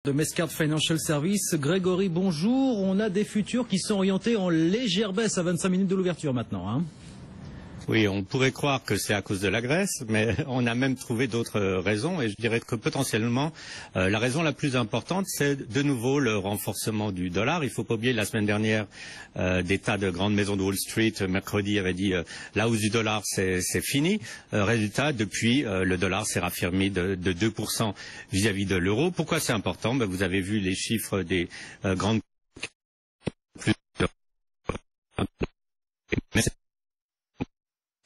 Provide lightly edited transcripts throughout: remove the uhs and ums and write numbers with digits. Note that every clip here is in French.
De Mescard Financial Service. Grégory, bonjour. On a des futurs qui sont orientés en légère baisse à 25 minutes de l'ouverture maintenant, hein. Oui, on pourrait croire que c'est à cause de la Grèce, mais on a même trouvé d'autres raisons et je dirais que potentiellement la raison la plus importante, c'est de nouveau le renforcement du dollar. Il faut pas oublier la semaine dernière, des tas de grandes maisons de Wall Street, mercredi, avaient dit la hausse du dollar, c'est fini. Résultat, depuis, le dollar s'est raffermi de 2% vis-à-vis de l'euro. Pourquoi c'est important? Vous avez vu les chiffres des grandes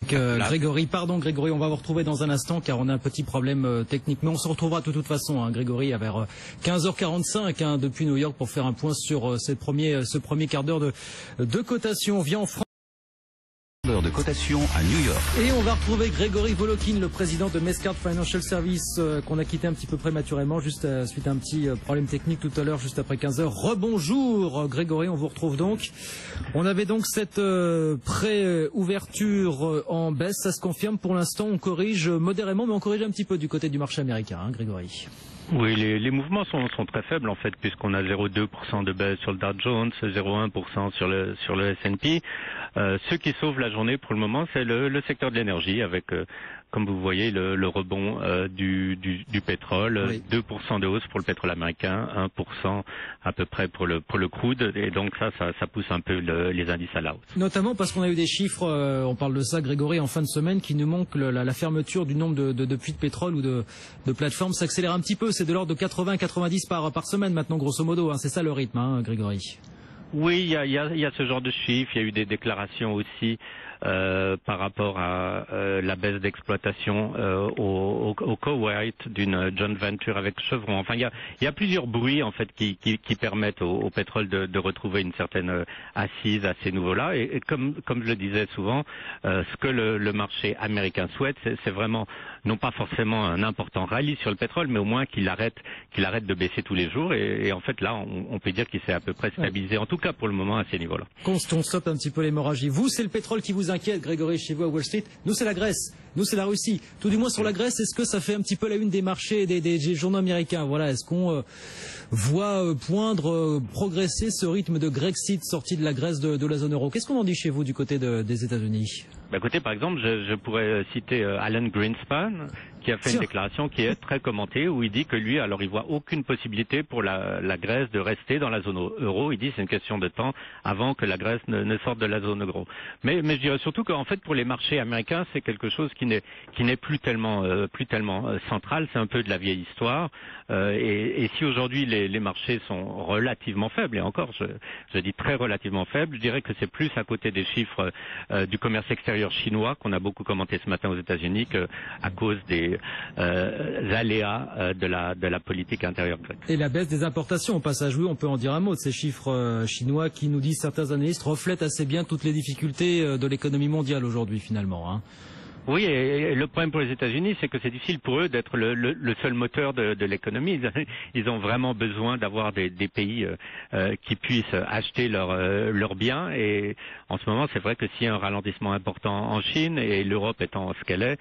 Grégory, on va vous retrouver dans un instant car on a un petit problème technique. Mais on se retrouvera de toute façon, hein, Grégory, vers 15h45 depuis New York pour faire un point sur ce premier quart d'heure de cotation. On vient en France. De cotation à New York. Et on va retrouver Grégory Volokin, le président de Mescard Financial Service, qu'on a quitté un petit peu prématurément, juste suite à un petit problème technique tout à l'heure, juste après 15h. Rebonjour Grégory, on vous retrouve donc. On avait donc cette pré-ouverture en baisse, ça se confirme pour l'instant, on corrige modérément, mais on corrige un petit peu du côté du marché américain, hein, Grégory. Oui, les mouvements sont très faibles en fait, puisqu'on a 0,2% de baisse sur le Dow Jones, 0,1% sur le S&P. Ce qui sauve la journée pour le moment, c'est le secteur de l'énergie, avec, comme vous voyez, le rebond du pétrole, oui. 2% de hausse pour le pétrole américain, 1% à peu près pour le crude, et donc ça pousse un peu les indices à la hausse. Notamment parce qu'on a eu des chiffres, on parle de ça, Grégory, en fin de semaine, qui nous montrent la fermeture du nombre de puits de pétrole ou de plateformes s'accélère un petit peu. C'est de l'ordre de 80-90 par semaine maintenant, grosso modo, hein. C'est ça le rythme, hein, Grégory. Oui, il y a ce genre de chiffres. Il y a eu des déclarations aussi par rapport à la baisse d'exploitation au Koweït d'une joint venture avec Chevron. Enfin, il y a plusieurs bruits en fait qui permettent au pétrole de retrouver une certaine assise à ces niveaux-là. Et comme je le disais souvent, ce que le marché américain souhaite, c'est vraiment non pas forcément un important rallye sur le pétrole, mais au moins qu'il arrête de baisser tous les jours. Et en fait, là, on peut dire qu'il s'est à peu près stabilisé, en tout cas pour le moment, à ces niveaux-là. On stoppe un petit peu l'hémorragie. Vous, c'est le pétrole qui vous inquiète, Grégory, chez vous à Wall Street. Nous, c'est la Grèce. Nous, c'est la Russie. Tout du moins sur la Grèce, est-ce que ça fait un petit peu la une des marchés et des journaux américains? Voilà, est-ce qu'on voit poindre, progresser ce rythme de Grexit sorti de la Grèce de la zone euro? Qu'est-ce qu'on en dit chez vous du côté des États-Unis? Écoutez, par exemple, je pourrais citer Alan Greenspan, qui a fait une déclaration qui est très commentée, où il dit que lui, alors il voit aucune possibilité pour la Grèce de rester dans la zone euro. Il dit c'est une question de temps avant que la Grèce ne sorte de la zone euro. Mais je dirais surtout qu'en fait pour les marchés américains, c'est quelque chose qui n'est plus tellement central. C'est un peu de la vieille histoire. Et si aujourd'hui les marchés sont relativement faibles, et encore je dis très relativement faibles, je dirais que c'est plus à côté des chiffres du commerce extérieur chinois qu'on a beaucoup commenté ce matin aux États-Unis qu'à cause des aléas de la politique intérieure grecque. Et la baisse des importations, au passage, oui, on peut en dire un mot de ces chiffres chinois qui, nous disent certains analystes, reflètent assez bien toutes les difficultés de l'économie mondiale aujourd'hui finalement, hein. Oui, et le problème pour les États-Unis, c'est que c'est difficile pour eux d'être le seul moteur de l'économie. Ils ont vraiment besoin d'avoir des pays qui puissent acheter leurs biens. Et en ce moment, c'est vrai que s'il y a un ralentissement important en Chine et l'Europe étant ce qu'elle est,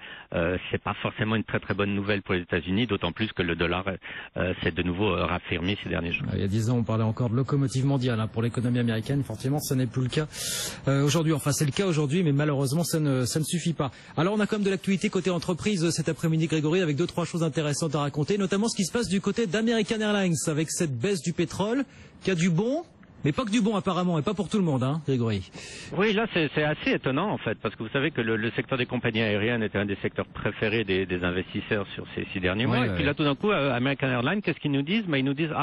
c'est pas forcément une très très bonne nouvelle pour les États-Unis, d'autant plus que le dollar s'est de nouveau raffermi ces derniers jours. Il y a 10 ans, on parlait encore de locomotive mondiale pour l'économie américaine. Forcément, ce n'est plus le cas aujourd'hui. Enfin, c'est le cas aujourd'hui, mais malheureusement, ça ne suffit pas. Alors, on a comme de l'actualité côté entreprise cet après-midi, Grégory, avec 2-3 choses intéressantes à raconter, notamment ce qui se passe du côté d'American Airlines avec cette baisse du pétrole qui a du bon, mais pas que du bon apparemment, et pas pour tout le monde, hein, Grégory. Oui, là c'est assez étonnant en fait, parce que vous savez que le secteur des compagnies aériennes était un des secteurs préférés des investisseurs sur ces 6 derniers mois. Et puis là tout d'un coup, American Airlines, qu'est-ce qu'ils nous disent? Ils nous disent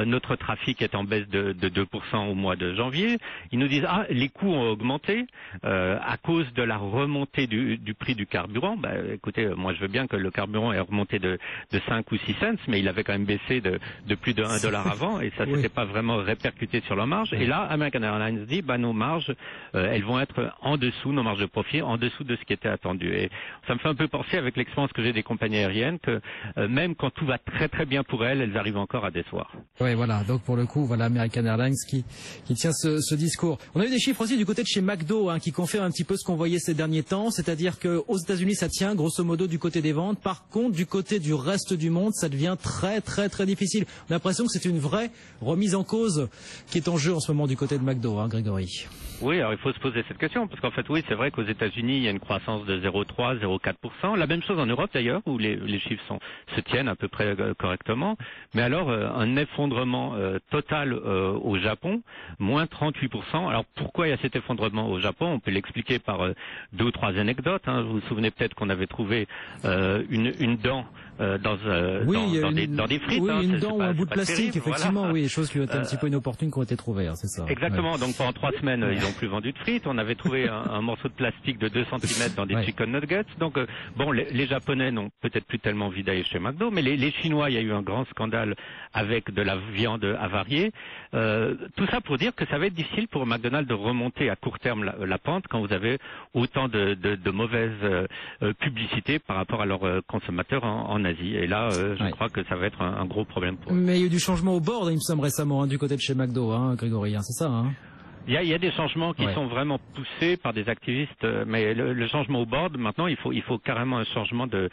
notre trafic est en baisse de 2% au mois de janvier. Ils nous disent les coûts ont augmenté à cause de la remontée du prix du carburant. Écoutez, moi je veux bien que le carburant ait remonté de 5 ou 6 cents, mais il avait quand même baissé de plus de $1 avant, et ça s'était pas vraiment répercuté sur leur marge. Et là, American Airlines dit nos marges, elles vont être en dessous, nos marges de profit, en dessous de ce qui était attendu. Et ça me fait un peu penser avec l'expérience que j'ai des compagnies aériennes que même quand tout va très très bien pour elles arrivent encore à décevoir. Ouais, voilà. Donc pour le coup, voilà American Airlines qui tient ce discours. On a eu des chiffres aussi du côté de chez McDo qui confirment un petit peu ce qu'on voyait ces derniers temps, c'est-à-dire que aux États-Unis ça tient grosso modo du côté des ventes. Par contre, du côté du reste du monde, ça devient très très très difficile. On a l'impression que c'est une vraie remise en cause qui est en jeu en ce moment du côté de McDo, Grégory. Oui, alors il faut se poser cette question, parce qu'en fait, oui, c'est vrai qu'aux États-Unis, il y a une croissance de 0,3, 0,4%. La même chose en Europe d'ailleurs, où les chiffres se tiennent à peu près correctement. Mais alors, un effondrement total au Japon, moins 38%. Alors pourquoi il y a cet effondrement au Japon? On peut l'expliquer par 2 ou 3 anecdotes. Vous vous souvenez peut-être qu'on avait trouvé une dent dans des frites. Oui, une dent ou un bout de plastique, terrible, effectivement, voilà. oui, des choses qui ont été un petit peu inopportunes qui ont été trouvées, c'est ça. Exactement, Ouais. donc pendant 3 semaines, ils n'ont plus vendu de frites. On avait trouvé un morceau de plastique de 2 cm dans des Ouais. chicken nuggets. Donc, bon, les Japonais n'ont peut-être plus tellement envie d'aller chez McDo, mais les Chinois, il y a eu un grand scandale avec de la viande avariée. Tout ça pour dire que ça va être difficile pour McDonald's de remonter à court terme la pente quand vous avez autant de mauvaises publicités par rapport à leurs consommateurs en Asie. Et là, je crois que ça va être un gros problème pour eux. Mais il y a eu du changement au board, il me semble récemment, du côté de chez McDo, Grégory, c'est ça, Il y a des changements qui sont vraiment poussés par des activistes, mais le changement au board, maintenant, il faut carrément un changement de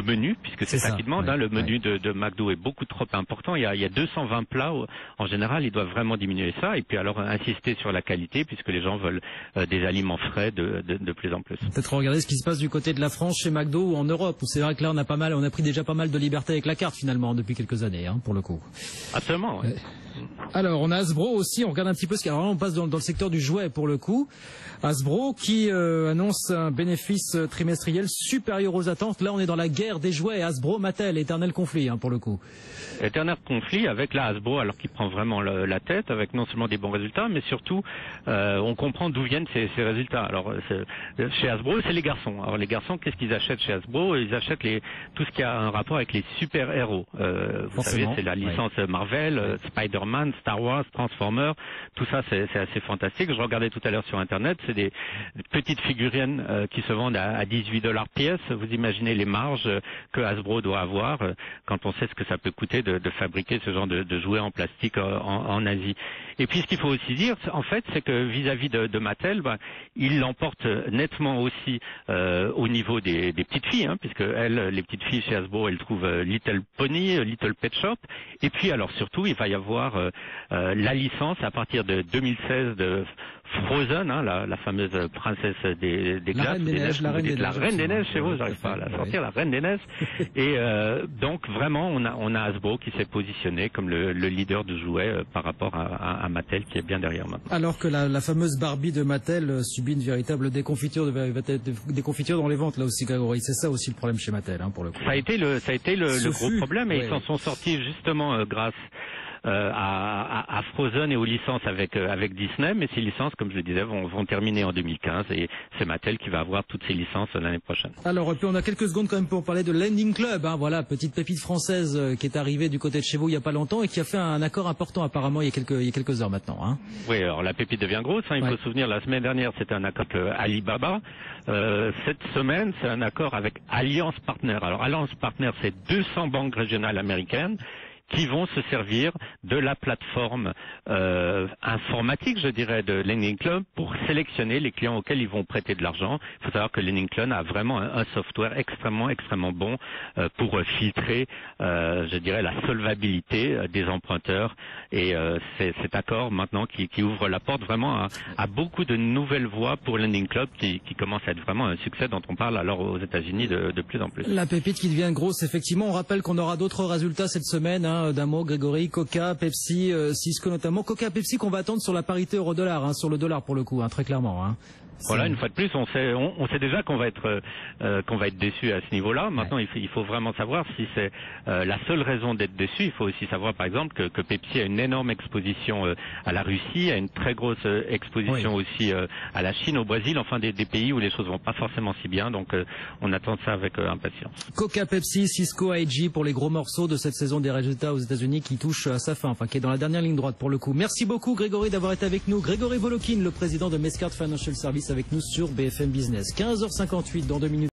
menu, puisque c'est ça qui demande. Le menu de McDo est beaucoup trop important. Il y a 220 plats. En général, ils doivent vraiment diminuer ça. Et puis alors insister sur la qualité, puisque les gens veulent des aliments frais de plus en plus. Peut-être regarder ce qui se passe du côté de la France chez McDo ou en Europe, où c'est vrai que là, on a pris déjà pas mal de liberté avec la carte, finalement, depuis quelques années, pour le coup. Absolument, oui. Alors, on a Hasbro aussi, on regarde un petit peu ce qu'il y a. Alors, on passe dans le secteur du jouet pour le coup. Hasbro qui annonce un bénéfice trimestriel supérieur aux attentes. Là, on est dans la guerre des jouets. Hasbro-Mattel, éternel conflit pour le coup. Éternel conflit avec la Hasbro, alors qu'il prend vraiment la tête, avec non seulement des bons résultats, mais surtout, on comprend d'où viennent ces résultats. Alors, chez Hasbro, c'est les garçons. Alors, les garçons, qu'est-ce qu'ils achètent chez Hasbro? Ils achètent tout ce qui a un rapport avec les super-héros. Vous savez, c'est la licence Marvel, Spider-Man, Star Wars, Transformers, tout ça c'est assez fantastique. Je regardais tout à l'heure sur internet, c'est des petites figurines qui se vendent à 18$ pièce. Vous imaginez les marges que Hasbro doit avoir quand on sait ce que ça peut coûter de fabriquer ce genre de jouets en plastique en Asie. Et puis ce qu'il faut aussi dire, en fait, c'est que vis-à-vis de Mattel, il l'emporte nettement aussi au niveau des petites filles, puisque les petites filles chez Hasbro, elles trouvent Little Pony, Little Pet Shop. Et puis alors surtout, il va y avoir la licence à partir de 2016 de Frozen, la fameuse princesse des glaces, la reine des neiges chez vous, j'arrive pas à la sortir, la reine des neiges. Et donc vraiment, on a Hasbro qui s'est positionné comme le leader de jouets par rapport à Mattel qui est bien derrière maintenant. Alors que la fameuse Barbie de Mattel subit une véritable déconfiture dans les ventes là aussi, Grégory. C'est ça aussi le problème chez Mattel, pour le coup. Ça a été le gros problème et ils s'en sont sortis justement grâce à Frozen et aux licences avec Disney, mais ces licences, comme je le disais, vont terminer en 2015 et c'est Mattel qui va avoir toutes ces licences l'année prochaine. Alors, et puis on a quelques secondes quand même pour parler de Landing Club, voilà, petite pépite française qui est arrivée du côté de chez vous il n'y a pas longtemps et qui a fait un accord important apparemment il y a quelques heures maintenant. Oui, alors la pépite devient grosse, il faut se souvenir, la semaine dernière c'était un accord avec Alibaba, cette semaine c'est un accord avec Alliance Partners. Alors Alliance Partners, c'est 200 banques régionales américaines qui vont se servir de la plateforme informatique, je dirais, de Lending Club pour sélectionner les clients auxquels ils vont prêter de l'argent. Il faut savoir que Lending Club a vraiment un software extrêmement bon pour filtrer, je dirais, la solvabilité des emprunteurs. Et c'est cet accord maintenant qui ouvre la porte vraiment à beaucoup de nouvelles voies pour Lending Club qui commence à être vraiment un succès dont on parle alors aux États-Unis de plus en plus. La pépite qui devient grosse, effectivement. On rappelle qu'on aura d'autres résultats cette semaine. D'un mot, Grégory, Coca, Pepsi, Cisco notamment. Coca, Pepsi qu'on va attendre sur la parité euro-dollar, sur le dollar pour le coup, très clairement. Voilà, une fois de plus, on sait déjà qu'on va être déçu à ce niveau-là. Maintenant, il faut vraiment savoir si c'est la seule raison d'être déçu. Il faut aussi savoir, par exemple, que Pepsi a une énorme exposition à la Russie, a une très grosse exposition aussi à la Chine, au Brésil, enfin des pays où les choses vont pas forcément si bien. Donc, on attend ça avec impatience. Coca, Pepsi, Cisco, IG pour les gros morceaux de cette saison des résultats aux États-Unis qui touche à sa fin, qui est dans la dernière ligne droite pour le coup. Merci beaucoup, Grégory, d'avoir été avec nous. Grégory Volokin, le président de Mescart Financial Services, avec nous sur BFM Business. 15h58 dans 2 minutes.